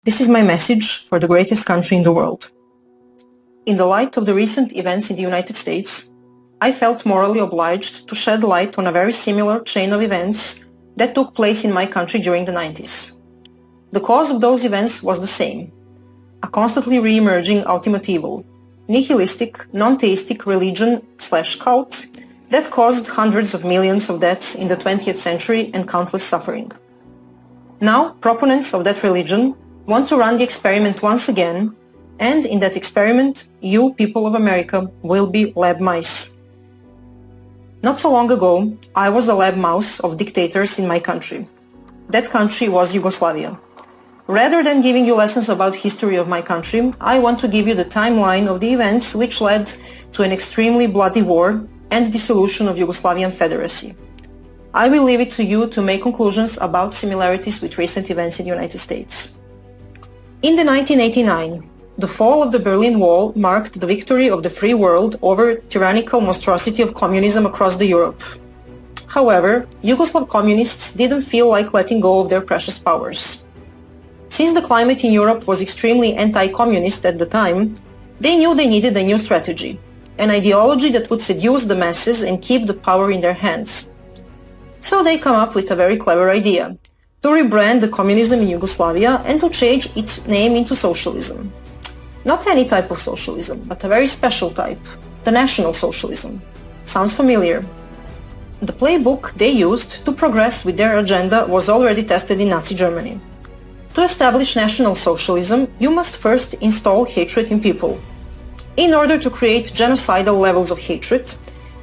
This is my message for the greatest country in the world. In the light of the recent events in the United States, I felt morally obliged to shed light on a very similar chain of events that took place in my country during the 90s. The cause of those events was the same: a constantly re-emerging ultimate evil, nihilistic, non-theistic religion/cult that caused hundreds of millions of deaths in the 20th century and countless suffering. Now, proponents of that religion want to run the experiment once again, and in that experiment, you, people of America, will be lab mice. Not so long ago, I was a lab mouse of dictators in my country. That country was Yugoslavia. Rather than giving you lessons about history of my country, I want to give you the timeline of the events which led to an extremely bloody war and dissolution of Yugoslavian Federacy. I will leave it to you to make conclusions about similarities with recent events in the United States. In the 1989, the fall of the Berlin Wall marked the victory of the free world over tyrannical monstrosity of communism across the Europe. However, Yugoslav communists didn't feel like letting go of their precious powers. Since the climate in Europe was extremely anti-communist at the time, they knew they needed a new strategy, an ideology that would seduce the masses and keep the power in their hands. So they come up with a very clever idea: to rebrand the communism in Yugoslavia and to change its name into socialism. Not any type of socialism, but a very special type, the National Socialism. Sounds familiar? The playbook they used to progress with their agenda was already tested in Nazi Germany. To establish National Socialism, you must first install hatred in people. In order to create genocidal levels of hatred,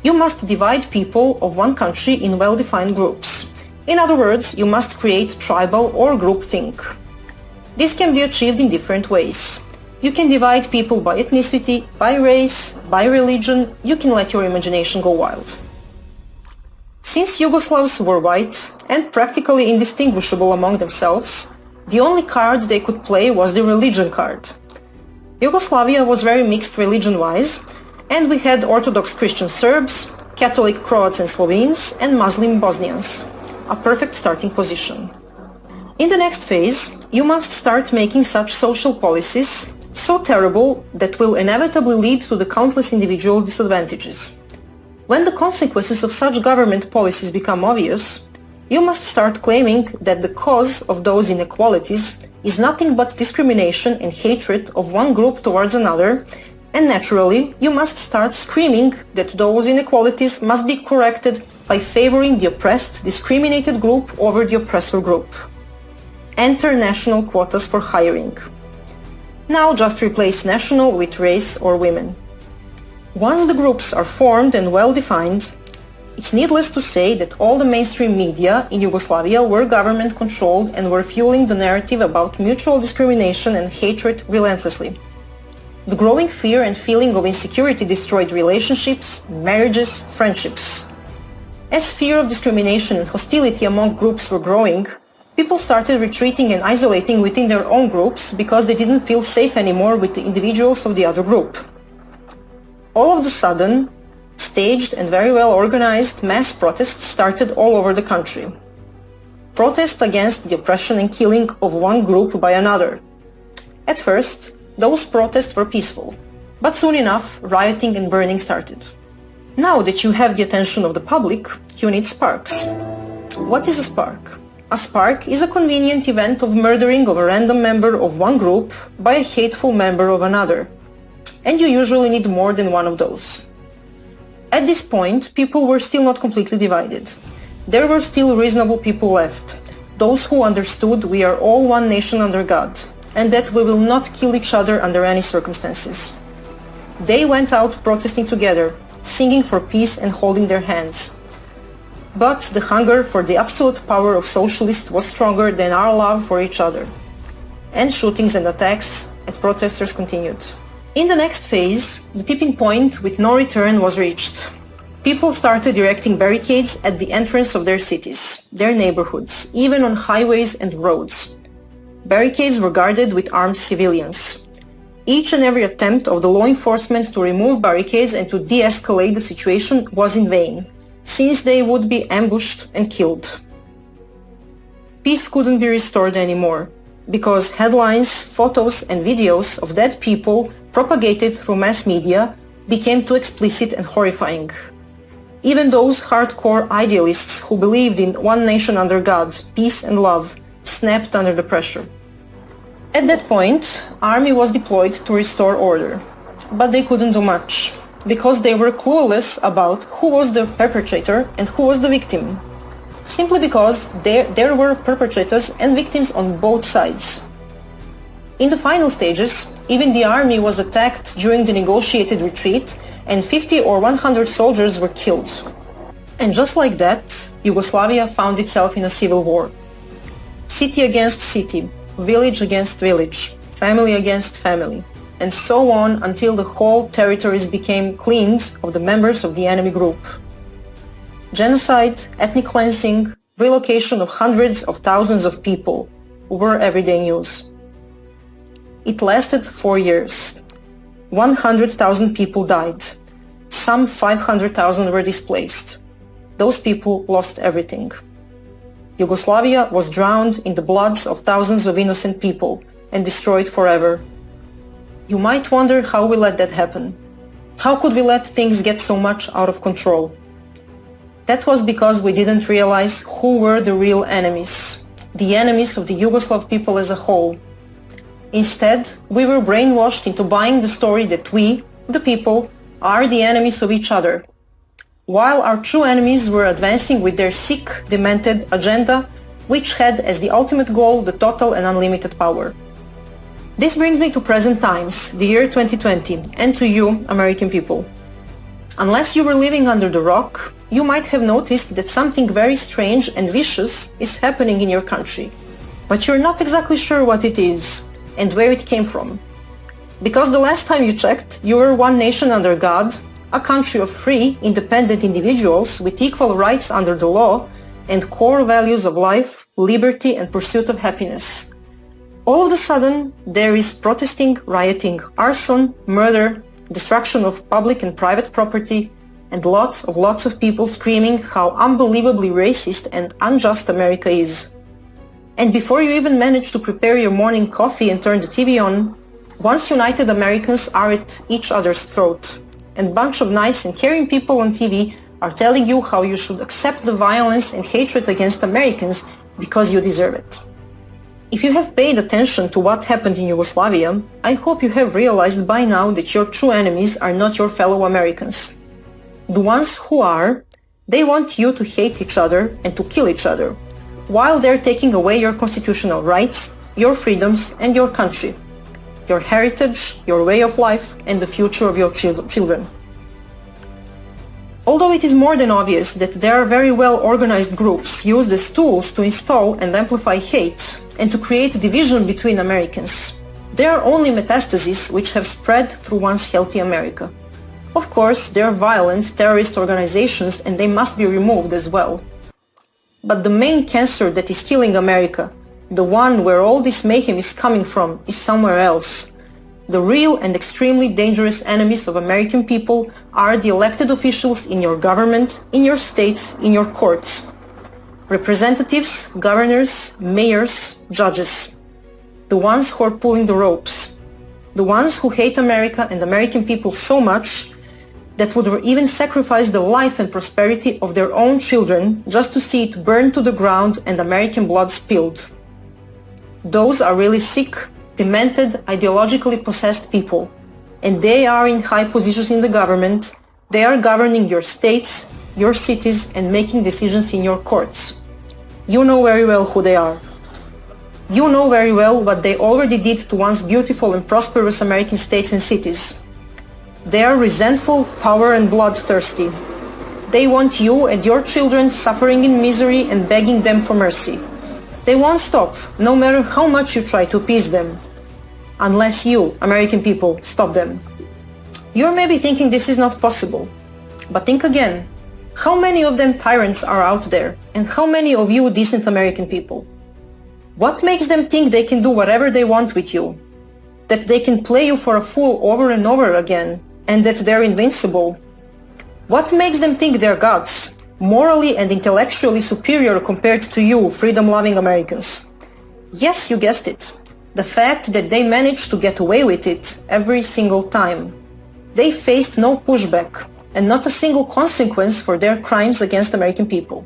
you must divide people of one country in well-defined groups. In other words, you must create tribal or groupthink. This can be achieved in different ways. You can divide people by ethnicity, by race, by religion. You can let your imagination go wild. Since Yugoslavs were white and practically indistinguishable among themselves, the only card they could play was the religion card. Yugoslavia was very mixed religion-wise, and we had Orthodox Christian Serbs, Catholic Croats and Slovenes, and Muslim Bosnians. A perfect starting position. In the next phase, you must start making such social policies so terrible that will inevitably lead to the countless individual disadvantages. When the consequences of such government policies become obvious, you must start claiming that the cause of those inequalities is nothing but discrimination and hatred of one group towards another, and naturally, you must start screaming that those inequalities must be corrected by favoring the oppressed, discriminated group over the oppressor group. Enter national quotas for hiring. Now just replace national with race or women. Once the groups are formed and well-defined, it's needless to say that all the mainstream media in Yugoslavia were government-controlled and were fueling the narrative about mutual discrimination and hatred relentlessly. The growing fear and feeling of insecurity destroyed relationships, marriages, friendships. As fear of discrimination and hostility among groups were growing, people started retreating and isolating within their own groups because they didn't feel safe anymore with the individuals of the other group. All of a sudden, staged and very well organized mass protests started all over the country. Protests against the oppression and killing of one group by another. At first, those protests were peaceful, but soon enough, rioting and burning started. Now that you have the attention of the public, you need sparks. What is a spark? A spark is a convenient event of murdering of a random member of one group by a hateful member of another. And you usually need more than one of those. At this point, people were still not completely divided. There were still reasonable people left, those who understood we are all one nation under God, and that we will not kill each other under any circumstances. They went out protesting together, singing for peace and holding their hands. But the hunger for the absolute power of socialists was stronger than our love for each other. And shootings and attacks at protesters continued. In the next phase, the tipping point with no return was reached. People started erecting barricades at the entrance of their cities, their neighborhoods, even on highways and roads. Barricades were guarded with armed civilians. Each and every attempt of the law enforcement to remove barricades and to de-escalate the situation was in vain, since they would be ambushed and killed. Peace couldn't be restored anymore. because headlines, photos and videos of dead people propagated through mass media became too explicit and horrifying. Even those hardcore idealists who believed in one nation under God, peace and love, snapped under the pressure. At that point, army was deployed to restore order, but they couldn't do much, because they were clueless about who was the perpetrator and who was the victim. Simply because there were perpetrators and victims on both sides. In the final stages, even the army was attacked during the negotiated retreat and 50 or 100 soldiers were killed. And just like that, Yugoslavia found itself in a civil war. City against city, village against village, family against family, and so on until the whole territories became cleaned of the members of the enemy group. Genocide, ethnic cleansing, relocation of hundreds of thousands of people were everyday news. It lasted 4 years. 100,000 people died. Some 500,000 were displaced. Those people lost everything. Yugoslavia was drowned in the bloods of thousands of innocent people and destroyed forever. You might wonder how we let that happen. How could we let things get so much out of control? That was because we didn't realize who were the real enemies, the enemies of the Yugoslav people as a whole. Instead, we were brainwashed into buying the story that we, the people, are the enemies of each other, while our true enemies were advancing with their sick, demented agenda, which had as the ultimate goal the total and unlimited power. This brings me to present times, the year 2020, and to you, American people. Unless you were living under the rock, you might have noticed that something very strange and vicious is happening in your country, but you're not exactly sure what it is and where it came from. Because the last time you checked, you were one nation under God, a country of free, independent individuals with equal rights under the law and core values of life, liberty and pursuit of happiness. All of a sudden, there is protesting, rioting, arson, murder, destruction of public and private property, and lots of people screaming how unbelievably racist and unjust America is. And before you even manage to prepare your morning coffee and turn the TV on, once united Americans are at each other's throat, and a bunch of nice and caring people on TV are telling you how you should accept the violence and hatred against Americans because you deserve it. If you have paid attention to what happened in Yugoslavia, I hope you have realized by now that your true enemies are not your fellow Americans. The ones who are, they want you to hate each other and to kill each other, while they're taking away your constitutional rights, your freedoms and your country, your heritage, your way of life and the future of your children. Although it is more than obvious that there are very well organized groups used as tools to install and amplify hate and to create division between Americans, there are only metastases which have spread through once healthy America. Of course, there are violent terrorist organizations and they must be removed as well. But the main cancer that is killing America, the one where all this mayhem is coming from, is somewhere else. The real and extremely dangerous enemies of American people are the elected officials in your government, in your states, in your courts. Representatives, governors, mayors, judges. The ones who are pulling the ropes. The ones who hate America and American people so much that would even sacrifice the life and prosperity of their own children just to see it burn to the ground and American blood spilled. Those are really sick, demented, ideologically possessed people, and they are in high positions in the government. They are governing your states, your cities, and making decisions in your courts. You know very well who they are. You know very well what they already did to once beautiful and prosperous American states and cities. They are resentful, power and bloodthirsty. They want you and your children suffering in misery and begging them for mercy. They won't stop, no matter how much you try to appease them. Unless you, American people, stop them. You're maybe thinking this is not possible. But think again. How many of them tyrants are out there? And how many of you decent American people? What makes them think they can do whatever they want with you? That they can play you for a fool over and over again? And that they're invincible? What makes them think they're gods, morally and intellectually superior compared to you, freedom-loving Americans? Yes, you guessed it. The fact that they managed to get away with it every single time. They faced no pushback and not a single consequence for their crimes against American people.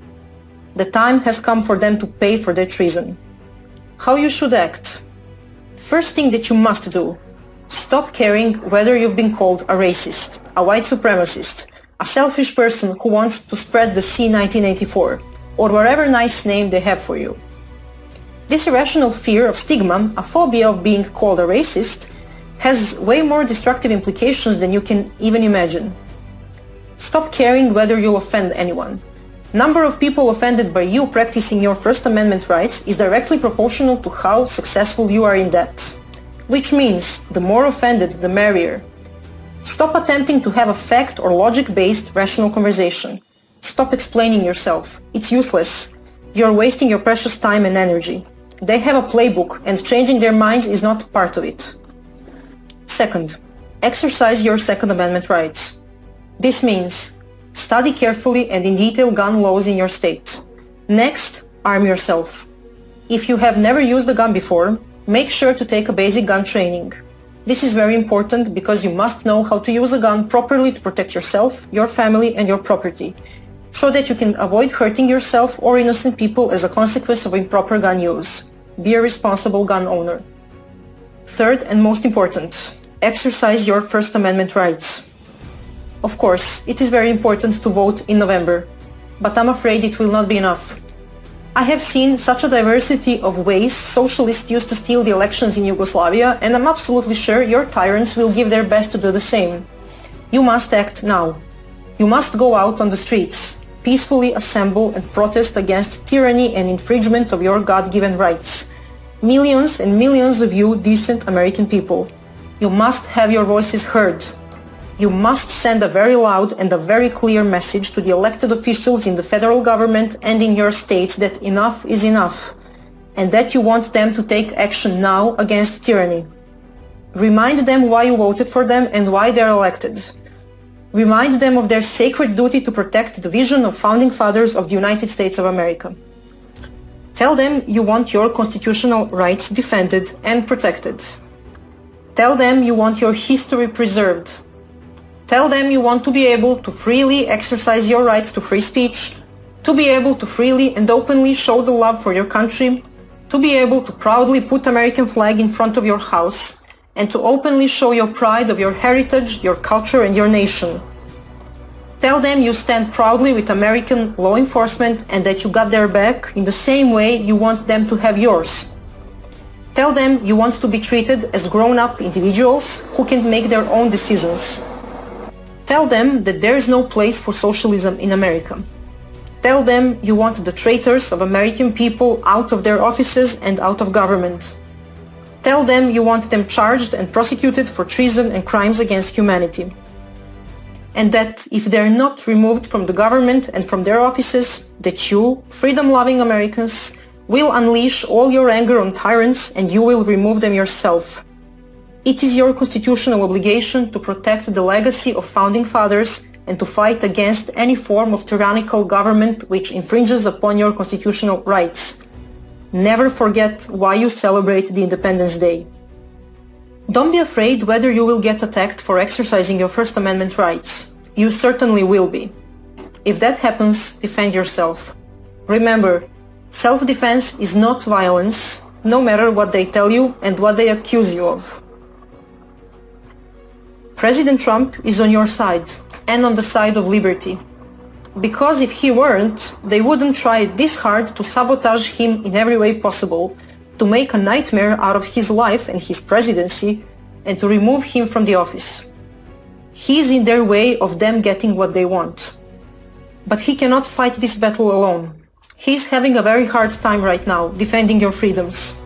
The time has come for them to pay for their treason. How you should act? First thing that you must do: stop caring whether you've been called a racist, a white supremacist, a selfish person who wants to spread the C-1984, or whatever nice name they have for you. This irrational fear of stigma, a phobia of being called a racist, has way more destructive implications than you can even imagine. Stop caring whether you'll offend anyone. Number of people offended by you practicing your First Amendment rights is directly proportional to how successful you are in that. Which means, the more offended, the merrier. Stop attempting to have a fact or logic-based rational conversation. Stop explaining yourself. It's useless. You're wasting your precious time and energy. They have a playbook, and changing their minds is not part of it. Second, exercise your Second Amendment rights. This means study carefully and in detail gun laws in your state. Next, arm yourself. If you have never used a gun before, make sure to take a basic gun training. This is very important because you must know how to use a gun properly to protect yourself, your family, and your property, so that you can avoid hurting yourself or innocent people as a consequence of improper gun use. Be a responsible gun owner. Third and most important, exercise your First Amendment rights. Of course, it is very important to vote in November, but I'm afraid it will not be enough. I have seen such a diversity of ways socialists used to steal the elections in Yugoslavia, and I'm absolutely sure your tyrants will give their best to do the same. You must act now. You must go out on the streets, peacefully assemble and protest against tyranny and infringement of your God-given rights. Millions and millions of you decent American people. You must have your voices heard. You must send a very loud and a very clear message to the elected officials in the federal government and in your states that enough is enough, and that you want them to take action now against tyranny. Remind them why you voted for them and why they are elected. Remind them of their sacred duty to protect the vision of founding fathers of the United States of America. Tell them you want your constitutional rights defended and protected. Tell them you want your history preserved. Tell them you want to be able to freely exercise your rights to free speech, to be able to freely and openly show the love for your country, to be able to proudly put American flag in front of your house, and to openly show your pride of your heritage, your culture, and your nation. Tell them you stand proudly with American law enforcement and that you got their back in the same way you want them to have yours. Tell them you want to be treated as grown-up individuals who can make their own decisions. Tell them that there is no place for socialism in America. Tell them you want the traitors of American people out of their offices and out of government. Tell them you want them charged and prosecuted for treason and crimes against humanity. And that if they're not removed from the government and from their offices, that you, freedom-loving Americans, will unleash all your anger on tyrants and you will remove them yourself. It is your constitutional obligation to protect the legacy of founding fathers and to fight against any form of tyrannical government which infringes upon your constitutional rights. Never forget why you celebrate the Independence Day. Don't be afraid whether you will get attacked for exercising your First Amendment rights. You certainly will be. If that happens, defend yourself. Remember, self-defense is not violence, no matter what they tell you and what they accuse you of. President Trump is on your side, and on the side of liberty. Because if he weren't, they wouldn't try this hard to sabotage him in every way possible, to make a nightmare out of his life and his presidency, and to remove him from the office. He's in their way of them getting what they want. But he cannot fight this battle alone. He's having a very hard time right now, defending your freedoms.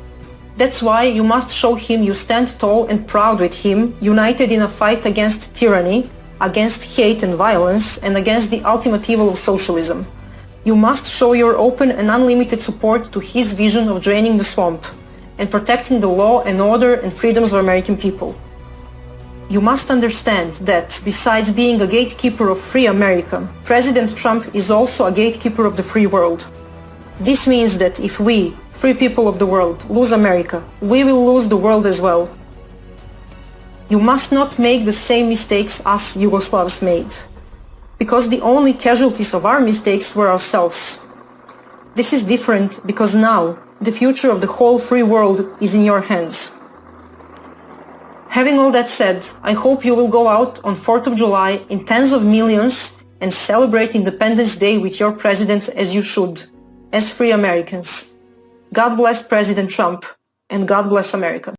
That's why you must show him you stand tall and proud with him, united in a fight against tyranny, against hate and violence, and against the ultimate evil of socialism. You must show your open and unlimited support to his vision of draining the swamp and protecting the law and order and freedoms of American people. You must understand that, besides being a gatekeeper of free America, President Trump is also a gatekeeper of the free world. This means that if we, Free people of the world, lose America. We will lose the world as well. You must not make the same mistakes us Yugoslavs made, because the only casualties of our mistakes were ourselves. This is different because now the future of the whole free world is in your hands. Having all that said, I hope you will go out on 4th of July in tens of millions and celebrate Independence Day with your presidents as you should, as free Americans. God bless President Trump, and God bless America.